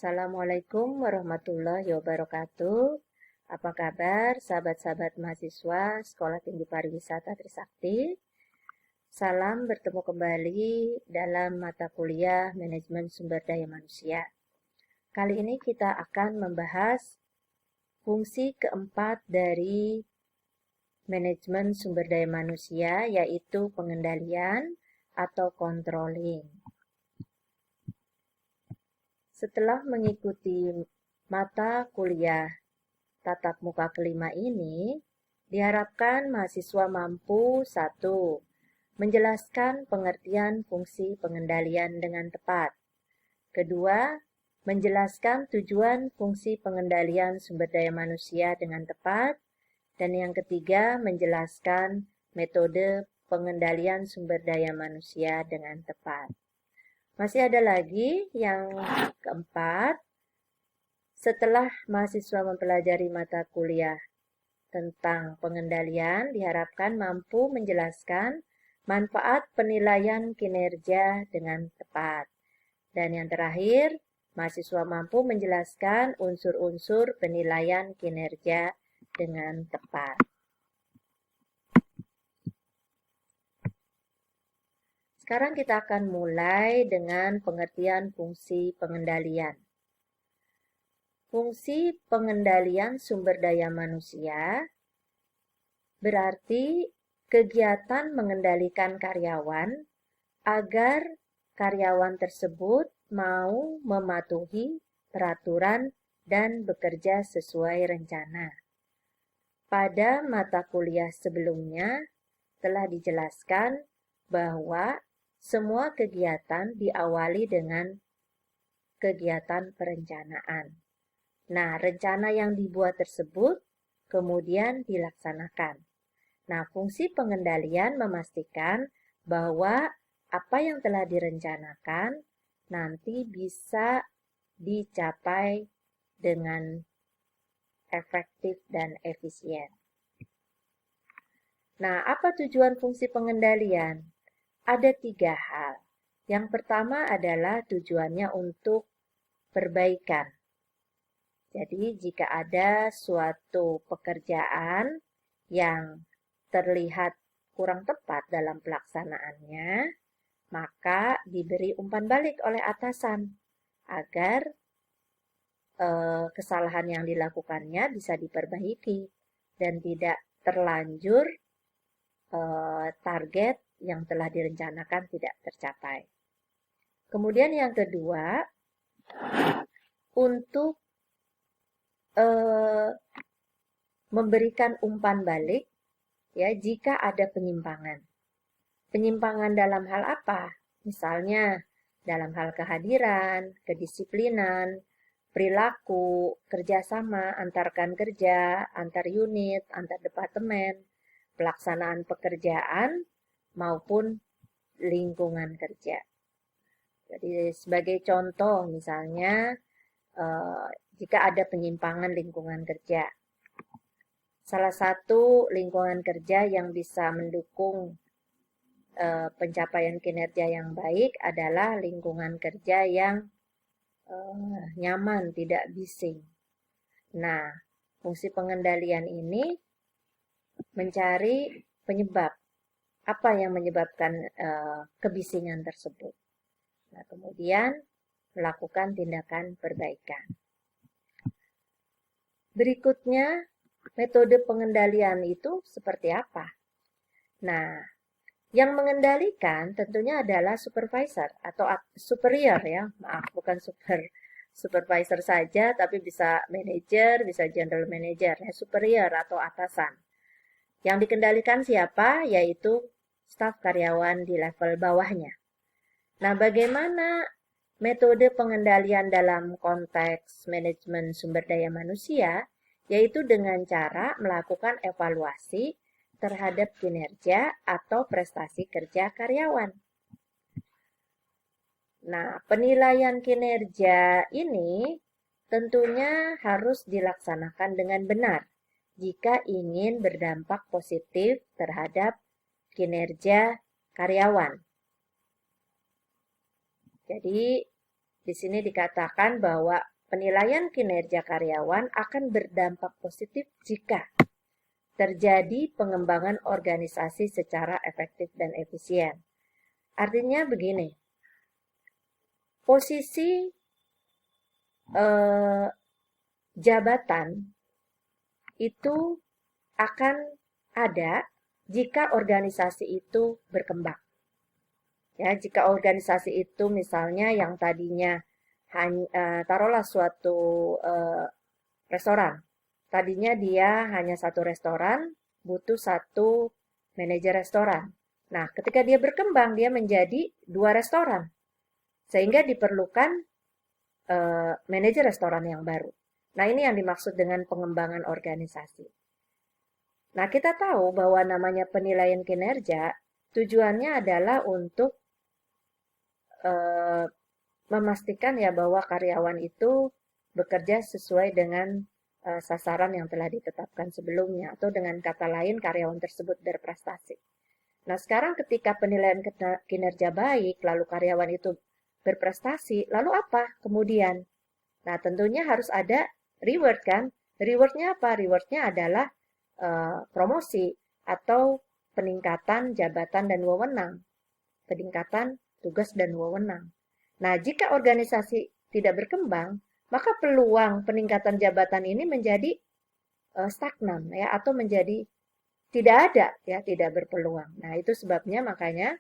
Assalamualaikum warahmatullahi wabarakatuh. Apa kabar sahabat-sahabat mahasiswa Sekolah Tinggi Pariwisata Trisakti? Salam bertemu kembali dalam mata kuliah Manajemen Sumber Daya Manusia. Kali ini kita akan membahas fungsi keempat dari manajemen sumber daya manusia, yaitu pengendalian atau controlling. Setelah mengikuti mata kuliah tatap muka kelima ini, diharapkan mahasiswa mampu 1. Menjelaskan pengertian fungsi pengendalian dengan tepat. Kedua, menjelaskan tujuan fungsi pengendalian sumber daya manusia dengan tepat. Dan yang ketiga, menjelaskan metode pengendalian sumber daya manusia dengan tepat. Masih ada lagi yang keempat, setelah mahasiswa mempelajari mata kuliah tentang pengendalian, diharapkan mampu menjelaskan manfaat penilaian kinerja dengan tepat. Dan yang terakhir, mahasiswa mampu menjelaskan unsur-unsur penilaian kinerja dengan tepat. Sekarang kita akan mulai dengan pengertian fungsi pengendalian. Fungsi pengendalian sumber daya manusia berarti kegiatan mengendalikan karyawan agar karyawan tersebut mau mematuhi peraturan dan bekerja sesuai rencana. Pada mata kuliah sebelumnya telah dijelaskan bahwa semua kegiatan diawali dengan kegiatan perencanaan. Nah, rencana yang dibuat tersebut kemudian dilaksanakan. Nah, fungsi pengendalian memastikan bahwa apa yang telah direncanakan nanti bisa dicapai dengan efektif dan efisien. Nah, apa tujuan fungsi pengendalian? Ada 3 hal. Yang pertama adalah tujuannya untuk perbaikan. Jadi, jika ada suatu pekerjaan yang terlihat kurang tepat dalam pelaksanaannya, maka diberi umpan balik oleh atasan agar kesalahan yang dilakukannya bisa diperbaiki dan tidak terlanjur target yang telah direncanakan tidak tercapai. Kemudian yang kedua, untuk memberikan umpan balik ya jika ada penyimpangan. Penyimpangan dalam hal apa? Misalnya dalam hal kehadiran, kedisiplinan, perilaku, kerjasama antar rekan kerja, antar unit, antar departemen, pelaksanaan pekerjaan maupun lingkungan kerja. Jadi sebagai contoh misalnya jika ada penyimpangan lingkungan kerja. Salah satu lingkungan kerja yang bisa mendukung pencapaian kinerja yang baik adalah lingkungan kerja yang nyaman, tidak bising. Nah, fungsi pengendalian ini mencari penyebab. Apa yang menyebabkan kebisingan tersebut. Nah, kemudian melakukan tindakan perbaikan. Berikutnya, metode pengendalian itu seperti apa? Nah, yang mengendalikan tentunya adalah supervisor atau superior ya. Maaf, bukan supervisor saja, tapi bisa manajer, bisa general manager, ya, superior atau atasan. Yang dikendalikan siapa? Yaitu staf karyawan di level bawahnya. Nah, bagaimana metode pengendalian dalam konteks manajemen sumber daya manusia? Yaitu dengan cara melakukan evaluasi terhadap kinerja atau prestasi kerja karyawan. Nah, penilaian kinerja ini tentunya harus dilaksanakan dengan benar jika ingin berdampak positif terhadap kinerja karyawan. Jadi, di sini dikatakan bahwa penilaian kinerja karyawan akan berdampak positif jika terjadi pengembangan organisasi secara efektif dan efisien. Artinya begini, posisi jabatan itu akan ada jika organisasi itu berkembang. Ya, jika organisasi itu misalnya yang tadinya taruhlah suatu restoran. Tadinya dia hanya satu restoran, butuh satu manajer restoran. Nah, ketika dia berkembang, dia menjadi 2 restoran. Sehingga diperlukan manajer restoran yang baru. Nah, ini yang dimaksud dengan pengembangan organisasi. Nah, kita tahu bahwa namanya penilaian kinerja, tujuannya adalah untuk memastikan ya bahwa karyawan itu bekerja sesuai dengan sasaran yang telah ditetapkan sebelumnya, atau dengan kata lain karyawan tersebut berprestasi. Nah, sekarang ketika penilaian kinerja baik, lalu karyawan itu berprestasi, lalu apa kemudian? Nah, tentunya harus ada reward kan? Rewardnya apa? Rewardnya adalah promosi atau peningkatan jabatan dan wewenang, peningkatan tugas dan wewenang. Nah, jika organisasi tidak berkembang, maka peluang peningkatan jabatan ini menjadi stagnan ya, atau menjadi tidak ada ya, tidak berpeluang. Nah, itu sebabnya makanya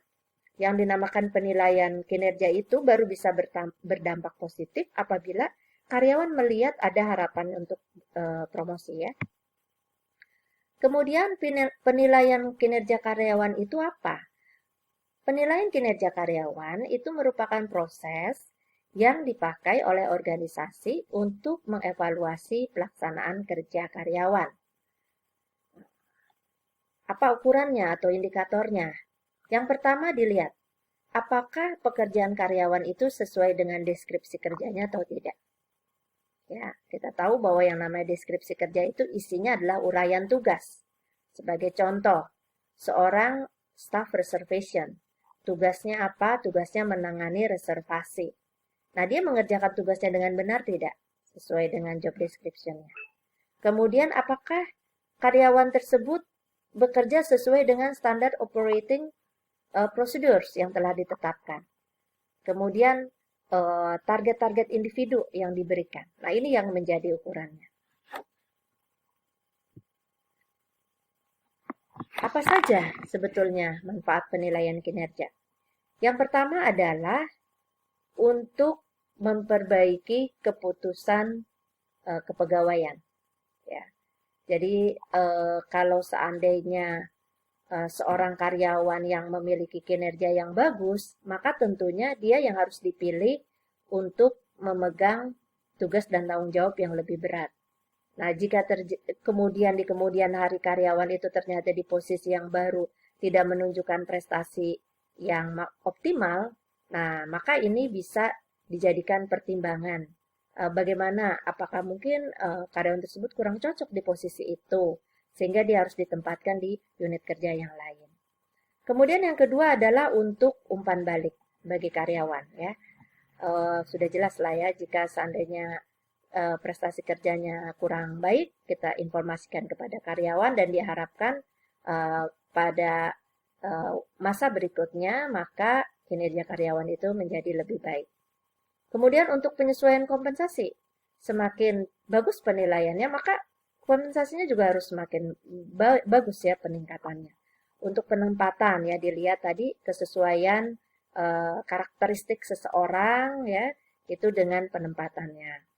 yang dinamakan penilaian kinerja itu baru bisa berdampak positif apabila karyawan melihat ada harapan untuk promosi ya. Kemudian penilaian kinerja karyawan itu apa? Penilaian kinerja karyawan itu merupakan proses yang dipakai oleh organisasi untuk mengevaluasi pelaksanaan kerja karyawan. Apa ukurannya atau indikatornya? Yang pertama dilihat, apakah pekerjaan karyawan itu sesuai dengan deskripsi kerjanya atau tidak. Ya, kita tahu bahwa yang namanya deskripsi kerja itu isinya adalah uraian tugas. Sebagai contoh, seorang staff reservation. Tugasnya apa? Tugasnya menangani reservasi. Nah, dia mengerjakan tugasnya dengan benar tidak? Sesuai dengan job description-nya. Kemudian, apakah karyawan tersebut bekerja sesuai dengan standar operating procedures yang telah ditetapkan? Kemudian, target-target individu yang diberikan. Nah, ini yang menjadi ukurannya. Apa saja sebetulnya manfaat penilaian kinerja? Yang pertama adalah untuk memperbaiki keputusan kepegawaian. Ya. Jadi kalau seandainya seorang karyawan yang memiliki kinerja yang bagus, maka tentunya dia yang harus dipilih untuk memegang tugas dan tanggung jawab yang lebih berat. Nah, jika kemudian di kemudian hari karyawan itu ternyata di posisi yang baru tidak menunjukkan prestasi yang optimal, nah maka ini bisa dijadikan pertimbangan. Bagaimana? Apakah mungkin karyawan tersebut kurang cocok di posisi itu, sehingga dia harus ditempatkan di unit kerja yang lain. Kemudian yang kedua adalah untuk umpan balik bagi karyawan. Ya, sudah jelas lah ya, jika seandainya prestasi kerjanya kurang baik, kita informasikan kepada karyawan dan diharapkan pada masa berikutnya maka kinerja karyawan itu menjadi lebih baik. Kemudian untuk penyesuaian kompensasi, semakin bagus penilaiannya maka kompensasinya juga harus semakin bagus ya peningkatannya. Untuk penempatan ya dilihat tadi kesesuaian karakteristik seseorang ya itu dengan penempatannya.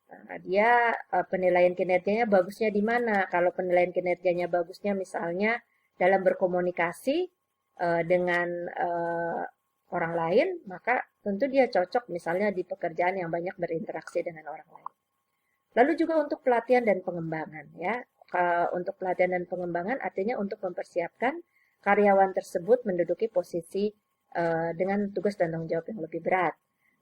Nah, dia penilaian kinerjanya bagusnya di mana? Kalau penilaian kinerjanya bagusnya misalnya dalam berkomunikasi dengan orang lain, maka tentu dia cocok misalnya di pekerjaan yang banyak berinteraksi dengan orang lain. Lalu juga untuk pelatihan dan pengembangan ya. Untuk pelatihan dan pengembangan artinya untuk mempersiapkan karyawan tersebut menduduki posisi dengan tugas dan tanggung jawab yang lebih berat.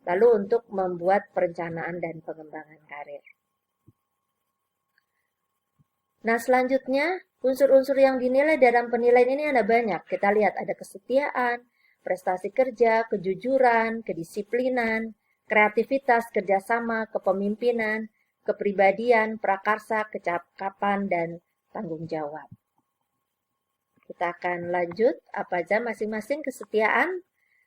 Lalu untuk membuat perencanaan dan pengembangan karir. Nah, selanjutnya unsur-unsur yang dinilai dalam penilaian ini ada banyak. Kita lihat ada kesetiaan, prestasi kerja, kejujuran, kedisiplinan, kreativitas, kerjasama, kepemimpinan, kepribadian, prakarsa, kecakapan, dan tanggung jawab. Kita akan lanjut apa aja masing-masing kesetiaan.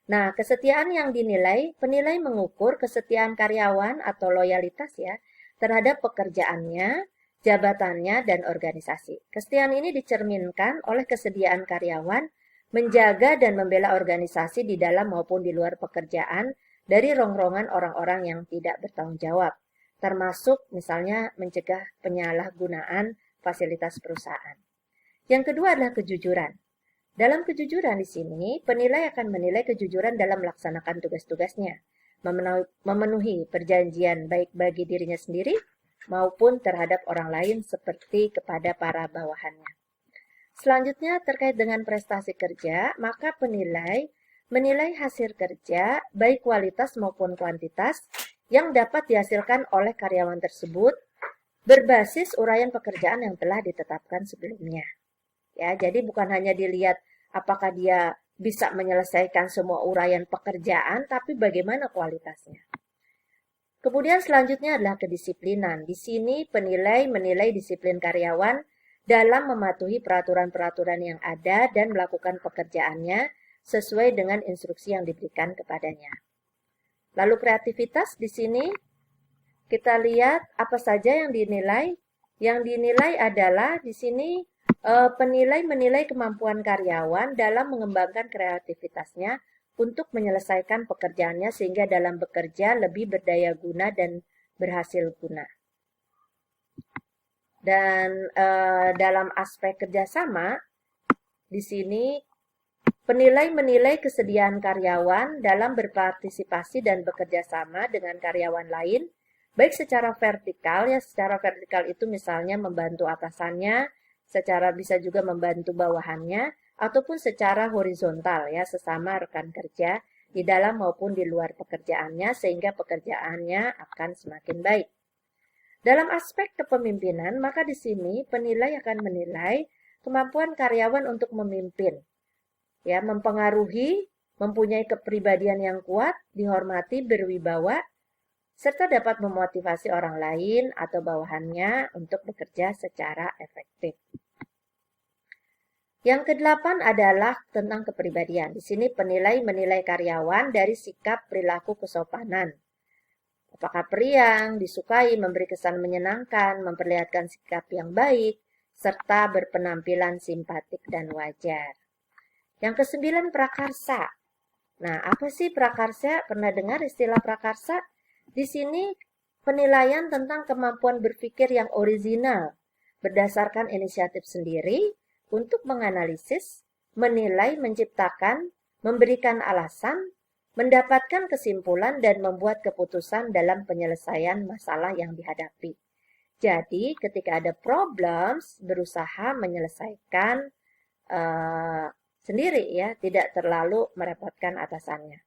Nah, kesetiaan yang dinilai, penilai mengukur kesetiaan karyawan atau loyalitas ya terhadap pekerjaannya, jabatannya, dan organisasi. Kesetiaan ini dicerminkan oleh kesediaan karyawan menjaga dan membela organisasi di dalam maupun di luar pekerjaan dari rongrongan orang-orang yang tidak bertanggung jawab, termasuk misalnya mencegah penyalahgunaan fasilitas perusahaan. Yang kedua adalah kejujuran. Dalam kejujuran di sini, penilai akan menilai kejujuran dalam melaksanakan tugas-tugasnya, memenuhi perjanjian baik bagi dirinya sendiri maupun terhadap orang lain seperti kepada para bawahannya. Selanjutnya terkait dengan prestasi kerja, maka penilai menilai hasil kerja baik kualitas maupun kuantitas yang dapat dihasilkan oleh karyawan tersebut berbasis uraian pekerjaan yang telah ditetapkan sebelumnya. Ya, jadi bukan hanya dilihat apakah dia bisa menyelesaikan semua uraian pekerjaan, tapi bagaimana kualitasnya. Kemudian selanjutnya adalah kedisiplinan. Di sini penilai menilai disiplin karyawan dalam mematuhi peraturan-peraturan yang ada dan melakukan pekerjaannya sesuai dengan instruksi yang diberikan kepadanya. Lalu kreativitas di sini kita lihat apa saja yang dinilai. Yang dinilai adalah di sini penilai menilai kemampuan karyawan dalam mengembangkan kreativitasnya untuk menyelesaikan pekerjaannya sehingga dalam bekerja lebih berdaya guna dan berhasil guna. Dan dalam aspek kerjasama, di sini penilai menilai kesediaan karyawan dalam berpartisipasi dan bekerja sama dengan karyawan lain, baik secara vertikal, ya secara vertikal itu misalnya membantu atasannya, secara bisa juga membantu bawahannya, ataupun secara horizontal ya sesama rekan kerja di dalam maupun di luar pekerjaannya sehingga pekerjaannya akan semakin baik. Dalam aspek kepemimpinan, maka di sini penilai akan menilai kemampuan karyawan untuk memimpin, ya mempengaruhi, mempunyai kepribadian yang kuat, dihormati, berwibawa, serta dapat memotivasi orang lain atau bawahannya untuk bekerja secara efektif. Yang kedelapan adalah tentang kepribadian. Di sini penilai menilai karyawan dari sikap perilaku kesopanan. Apakah periang, disukai, memberi kesan menyenangkan, memperlihatkan sikap yang baik, serta berpenampilan simpatik dan wajar. Yang kesembilan prakarsa. Nah, apa sih prakarsa? Pernah dengar istilah prakarsa? Di sini penilaian tentang kemampuan berpikir yang orisinal, berdasarkan inisiatif sendiri, untuk menganalisis, menilai, menciptakan, memberikan alasan, mendapatkan kesimpulan, dan membuat keputusan dalam penyelesaian masalah yang dihadapi. Jadi, ketika ada problems, berusaha menyelesaikan sendiri ya, tidak terlalu merepotkan atasannya.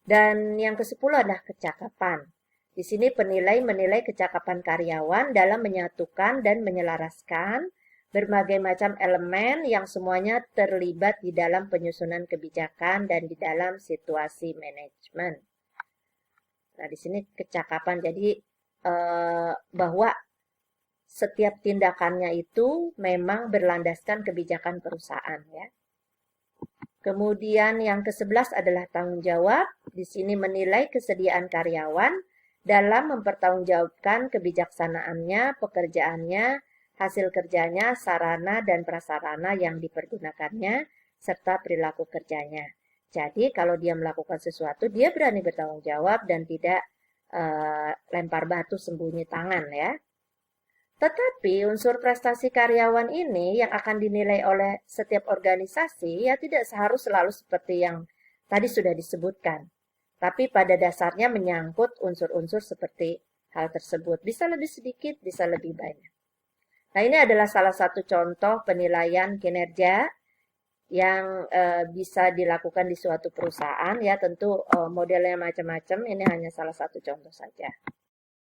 Dan yang ke-10 adalah kecakapan. Di sini penilai menilai kecakapan karyawan dalam menyatukan dan menyelaraskan berbagai macam elemen yang semuanya terlibat di dalam penyusunan kebijakan dan di dalam situasi manajemen. Nah, di sini kecakapan jadi bahwa setiap tindakannya itu memang berlandaskan kebijakan perusahaan ya. Kemudian yang ke-11 adalah tanggung jawab. Di sini menilai kesediaan karyawan dalam mempertanggungjawabkan kebijaksanaannya, pekerjaannya, hasil kerjanya, sarana dan prasarana yang dipergunakannya, serta perilaku kerjanya. Jadi kalau dia melakukan sesuatu, dia berani bertanggung jawab dan tidak lempar batu sembunyi tangan ya. Tetapi unsur prestasi karyawan ini yang akan dinilai oleh setiap organisasi ya tidak seharus selalu seperti yang tadi sudah disebutkan. Tapi pada dasarnya menyangkut unsur-unsur seperti hal tersebut. Bisa lebih sedikit, bisa lebih banyak. Nah, ini adalah salah satu contoh penilaian kinerja yang bisa dilakukan di suatu perusahaan. Ya, tentu modelnya macam-macam. Ini hanya salah satu contoh saja.